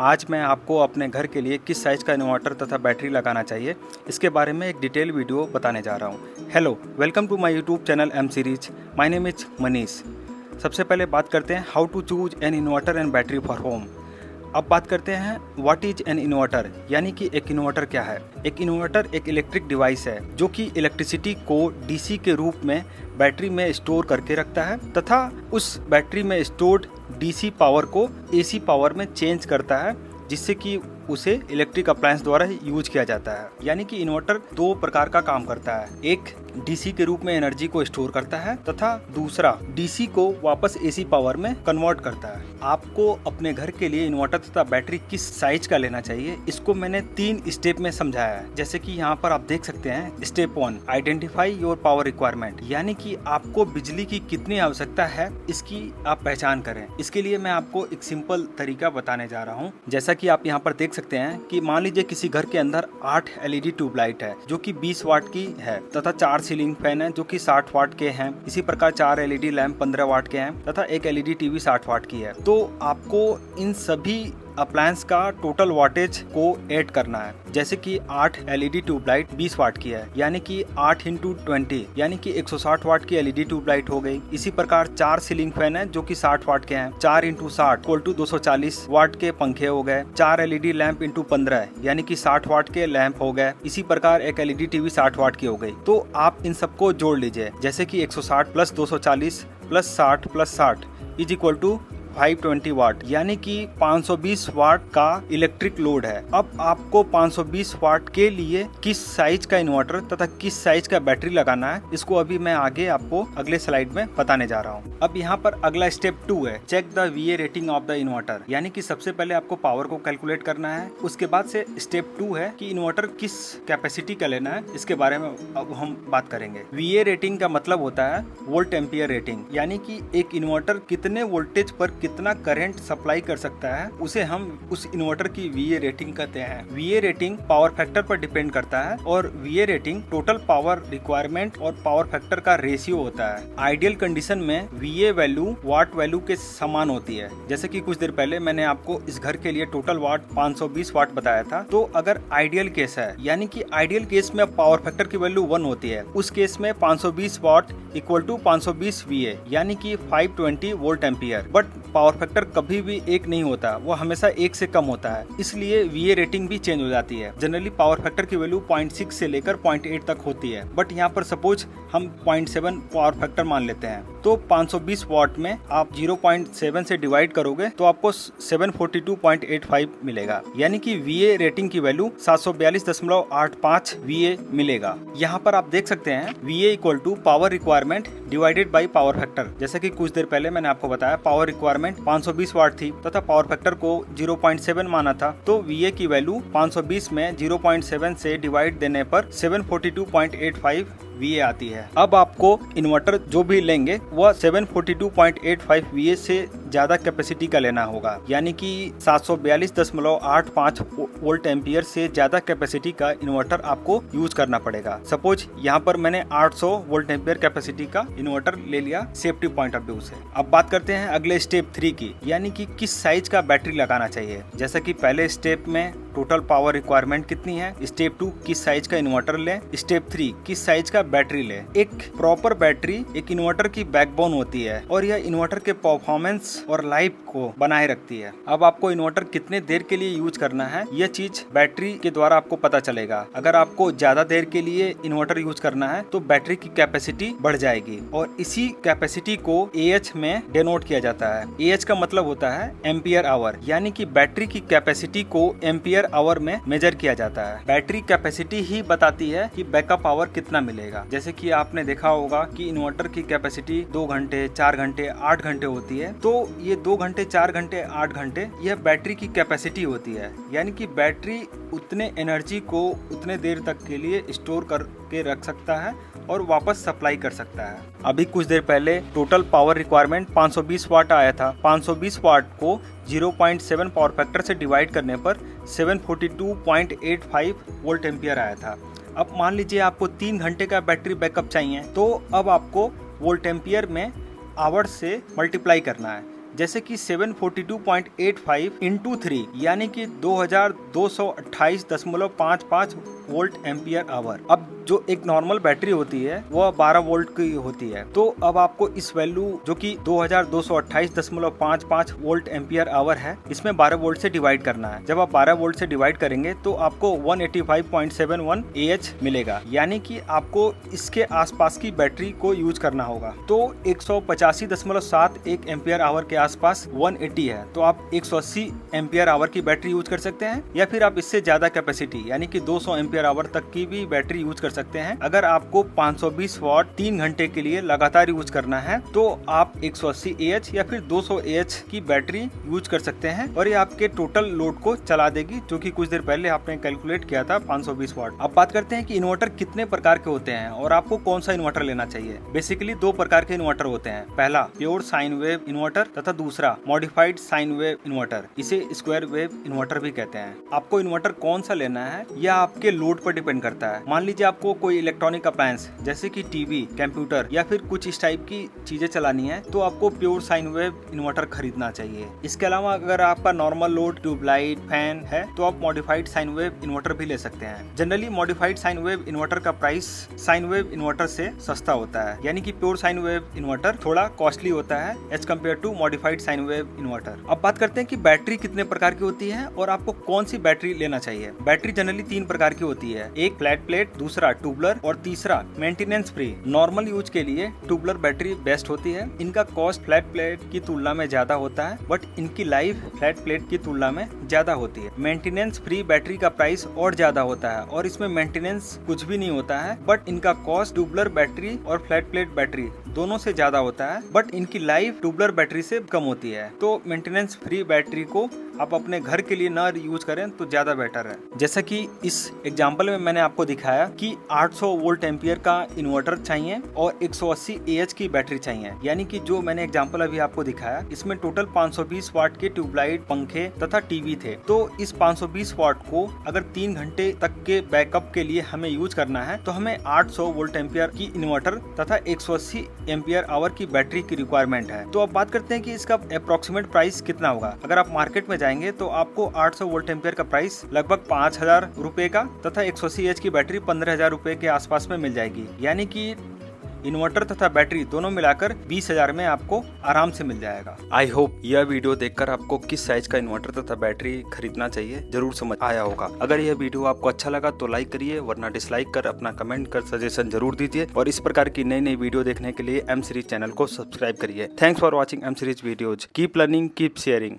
आज मैं आपको अपने घर के लिए किस साइज़ का इन्वर्टर तथा बैटरी लगाना चाहिए इसके बारे में एक डिटेल वीडियो बताने जा रहा हूँ। Hello, welcome to my YouTube channel M series. My name is Manish. सबसे पहले बात करते हैं how to choose an inverter and battery for home. अब बात करते हैं व्हाट इज एन इन्वर्टर, यानी कि एक इन्वर्टर क्या है। एक इन्वर्टर एक इलेक्ट्रिक डिवाइस है जो कि इलेक्ट्रिसिटी को डीसी के रूप में बैटरी में स्टोर करके रखता है तथा उस बैटरी में स्टोर्ड डीसी पावर को एसी पावर में चेंज करता है, जिससे कि उसे इलेक्ट्रिक अप्लायंस द्वारा यूज किया जाता है। यानी कि इन्वर्टर दो प्रकार का काम करता है, एक डीसी के रूप में एनर्जी को स्टोर करता है तथा दूसरा डीसी को वापस एसी पावर में कन्वर्ट करता है। आपको अपने घर के लिए इन्वर्टर तथा बैटरी किस साइज का लेना चाहिए, इसको मैंने 3 स्टेप में समझाया है। जैसे कि यहाँ पर आप देख सकते हैं, step 1 identify your power requirement, यानी कि आपको बिजली की कितनी आवश्यकता है इसकी आप पहचान करें। इसके लिए मैं आपको एक सिंपल तरीका बताने जा रहा हूँ। जैसा कि आप यहाँ पर देख सकते हैं कि मान लीजिए किसी घर के अंदर 8 एलईडी ट्यूबलाइट है जो कि 20 वाट की है तथा 4 सीलिंग फैन है जो कि 60 वाट के हैं। इसी प्रकार 4 एलईडी लैंप 15 वाट के हैं तथा एक एलईडी टीवी 60 वाट की है। तो आपको इन सभी अप्लायंस का टोटल वाटेज को ऐड करना है। जैसे कि 8 एलईडी ट्यूबलाइट 20 वाट की है, यानी कि 8 × 20 यानी कि 160 वाट की एलईडी ट्यूबलाइट हो गई। इसी प्रकार 4 सीलिंग फैन है जो कि 60 वाट के हैं, 4 × 60 = 240 वाट के पंखे हो गए। 4 एलईडी लैंप × 15 यानी कि 60 वाट के लैंप हो गए। इसी प्रकार एक एलईडी टीवी 60 वाट की हो गई। तो आप इन सबको जोड़ लीजिए, जैसे कि 160 + 240 + 60 + 60 = 520 वाट, यानी कि 520 वाट का इलेक्ट्रिक लोड है। अब आपको 520 वाट के लिए किस साइज का इन्वर्टर तथा किस साइज का बैटरी लगाना है, इसको अभी मैं आगे आपको अगले स्लाइड में बताने जा रहा हूँ। अब यहाँ पर अगला स्टेप 2 है check the VA rating of the inverter, यानी कि सबसे पहले आपको पावर को कैलकुलेट करना है। उसके बाद से स्टेप 2 है कि इन्वर्टर किस कैपेसिटी का लेना है, इसके बारे में अब हम बात करेंगे। VA रेटिंग का मतलब होता है वोल्ट एम्पियर रेटिंग, यानी कि एक इन्वर्टर कितने वोल्टेज पर कितना करंट सप्लाई कर सकता है, उसे हम उस इन्वर्टर की VA रेटिंग कहते हैं। VA रेटिंग पावर फैक्टर पर डिपेंड करता है और VA rating total power requirement और पावर फैक्टर का रेशियो होता है। आइडियल कंडीशन में VA वैल्यू वाट वैल्यू के समान होती है। जैसे कि कुछ देर पहले मैंने आपको इस घर के लिए टोटल वाट 520 वाट बताया था। तो अगर आइडियल केस है, यानी कि आइडियल केस में पावर फैक्टर की वैल्यू 1 होती है, उस केस में 520 वाट = 520 VA, यानी कि 520 volt ampere. But power factor कभी भी 1 नहीं होता, वो हमेशा 1 से कम होता है, इसलिए VA रेटिंग भी चेंज हो जाती है। जनरली पावर फैक्टर की वैल्यू 0.6 से लेकर 0.8 तक होती है, बट यहाँ पर सपोज हम 0.7 पावर फैक्टर मान लेते हैं। तो 520 वाट में आप 0.7 से डिवाइड करोगे तो आपको 742.85 मिलेगा, यानी कि VA रेटिंग की वैल्यू 742.85 VA मिलेगा। यहाँ पर आप देख सकते हैं VA = power requirement divided by power factor. जैसे कि कुछ देर पहले मैंने आपको बताया पावर रिक्वायरमेंट 520 वाट थी तथा पावर फैक्टर को 0.7 माना था, तो VA की वैल्यू 520 में 0.7 से डिवाइड देने पर 742.85 VA आती है। अब आपको इन्वर्टर जो भी लेंगे वह 742.85 VA से ज्यादा कैपेसिटी का लेना होगा, यानी कि 742.85 वोल्ट एम्पियर से ज्यादा कैपेसिटी का इन्वर्टर आपको यूज करना पड़ेगा। सपोज यहाँ पर मैंने 800 वोल्ट एम्पियर कैपेसिटी का इन्वर्टर ले लिया सेफ्टी पॉइंट ऑफ व्यू से। अब बात करते हैं अगले स्टेप 3 की, यानी कि किस साइज का बैटरी लगाना चाहिए। जैसा कि पहले स्टेप में टोटल पावर रिक्वायरमेंट कितनी है, स्टेप 2 किस साइज का इन्वर्टर लें, स्टेप 3 किस साइज का बैटरी लें। एक प्रॉपर बैटरी एक इन्वर्टर की बैकबोन होती है और यह इन्वर्टर के परफॉर्मेंस और लाइफ को बनाए रखती है। अब आपको इन्वर्टर कितने देर के लिए यूज करना है, यह चीज बैटरी के द्वारा आपको पता चलेगा। अगर आपको ज्यादा देर के लिए इन्वर्टर यूज करना है तो बैटरी की कैपेसिटी बढ़ जाएगी और इसी कैपेसिटी को AH में डिनोट किया जाता है। AH का मतलब होता है एम्पियर आवर, यानी कि बैटरी की कैपेसिटी को एम्पियर आवर में मेजर किया जाता है। बैटरी कैपेसिटी ही बताती है कि बैकअप पावर कितना मिलेगा। जैसे कि आपने देखा होगा कि इन्वर्टर की कैपेसिटी 2 घंटे 4 घंटे 8 घंटे होती है, तो ये 2 घंटे 4 घंटे 8 घंटे यह बैटरी की कैपेसिटी होती है, यानी कि बैटरी उतने एनर्जी को उतने देर तक के लिए स्टोर करके रख सकता है और वापस सप्लाई कर सकता है। अभी कुछ देर पहले टोटल पावर रिक्वायरमेंट 520 वाट आया था। 520 वाट को 0.7 पावर फैक्टर से डिवाइड करने पर 742.85 वोल्ट एम्पियर आया था। अब मान लीजिए आपको 3 घंटे का बैटरी बैकअप चाहिए, तो अब आपको वोल्ट एम्पियर में आवर्स से मल्टीप्लाई करना है। जैसे कि 742.85 इंटू 3 यानी कि 2228.55 वोल्ट एम्पियर आवर। अब जो एक नॉर्मल बैटरी होती है वह 12 वोल्ट की होती है, तो अब आपको इस वैल्यू जो कि 2228.55 वोल्ट एम्पियर आवर है, इसमें 12 वोल्ट से डिवाइड करना है। जब आप 12 वोल्ट से डिवाइड करेंगे तो आपको 185.71 AH मिलेगा, यानी कि आपको इसके आसपास की बैटरी को यूज करना होगा। तो 185.71 एम्पियर आवर के आसपास 180 है, तो आप 180 एम्पियर आवर की बैटरी यूज कर सकते हैं, या फिर आप इससे ज्यादा कैपेसिटी यानी कि 200 एम्पियर आवर तक की भी बैटरी यूज कर सकते हैं। अगर आपको 520 वॉट 3 घंटे के लिए लगातार यूज करना है तो आप 180 AH या फिर 200 AH की बैटरी यूज कर सकते हैं, और ये आपके टोटल लोड को चला देगी, जो कि कुछ देर पहले आपने कैलकुलेट किया था 520 वॉट। अब बात करते हैं कि इन्वर्टर कितने प्रकार के होते हैं और आपको कौन सा इन्वर्टर लेना चाहिए। बेसिकली 2 प्रकार के इन्वर्टर होते हैं, पहला प्योर साइन वेव इन्वर्टर तथा दूसरा मॉडिफाइड साइन वेव इन्वर्टर, इसे स्क्वायर वेव इन्वर्टर भी कहते हैं। आपको इन्वर्टर कौन सा लेना है यह आपके लोड पर डिपेंड करता है। मान लीजिए आपको कोई इलेक्ट्रॉनिक अप्लायंस जैसे कि टीवी, कंप्यूटर या फिर कुछ इस टाइप की चीजें चलानी है तो आपको प्योर साइन वेव इन्वर्टर खरीदना चाहिए। इसके अलावा अगर आपका नॉर्मल लोड ट्यूबलाइट, फैन है तो आप मॉडिफाइड साइन वेव इन्वर्टर भी ले सकते हैं। Generally modified sine wave inverter का प्राइस साइन वेव इन्वर्टर से सस्ता होता है, यानी कि प्योर साइन वेव इन्वर्टर थोड़ा कॉस्टली होता है as compare to modified sine wave inverter. अब बात करते हैं कि बैटरी कितने प्रकार की होती है और आपको कौन सी बैटरी लेना चाहिए। बैटरी जनरली 3 प्रकार की होती है, एक फ्लैट प्लेट, दूसरा ट्यूबलर और तीसरा मेंटेनेंस फ्री। नॉर्मल यूज के लिए ट्यूबलर बैटरी बेस्ट होती है। इनका कॉस्ट फ्लैट प्लेट की तुलना में ज्यादा होता है, बट इनकी लाइफ फ्लैट प्लेट की तुलना में ज्यादा होती है। मेंटेनेंस फ्री बैटरी का प्राइस और ज्यादा होता है और इसमें मेंटेनेंस कुछ भी नहीं होता है, बट इनका कॉस्ट ट्यूबलर बैटरी और फ्लैट प्लेट बैटरी दोनों से ज्यादा होता है, बट इनकी लाइफ ट्यूबलर बैटरी से कम होती है। तो मेंटेनेंस फ्री बैटरी को आप अपने घर के लिए ना यूज करें तो ज्यादा बेटर है। जैसा कि इस एग्जांपल में मैंने आपको दिखाया कि 800 वोल्ट एम्पियर का इन्वर्टर चाहिए और 180 AH की बैटरी चाहिए, यानी कि जो मैंने एग्जांपल अभी आपको दिखाया इसमें टोटल 520 वाट के ट्यूबलाइट, पंखे तथा टीवी थे। तो इस 520 वाट को अगर 3 घंटे तक के बैकअप के लिए हमें यूज करना है तो हमें 800 वोल्ट एम्पियर की इन्वर्टर तथा 180 एम्पियर आवर की बैटरी की रिक्वायरमेंट है। तो अब बात करते हैं कि इसका अप्रोक्सीमेट प्राइस कितना होगा। अगर आप मार्केट में जाएंगे तो आपको 800 वोल्ट एम्पियर का प्राइस लगभग 5000 रुपए का तथा 180 AH की बैटरी 15,000 रुपए के आसपास में मिल जाएगी, यानी कि इन्वर्टर तथा बैटरी दोनों मिलाकर 20,000 में आपको आराम से मिल जाएगा। आई होप यह वीडियो देखकर आपको किस साइज का इन्वर्टर तथा बैटरी खरीदना चाहिए जरूर समझ आया होगा। अगर यह वीडियो आपको अच्छा लगा तो लाइक करिए, वरना डिसलाइक कर अपना कमेंट कर सजेशन जरूर दीजिए, और इस प्रकार की नई नई वीडियो देखने के लिए एम सीरीज चैनल को सब्सक्राइब करिए। Thanks for watching M series videos. Keep learning, keep sharing.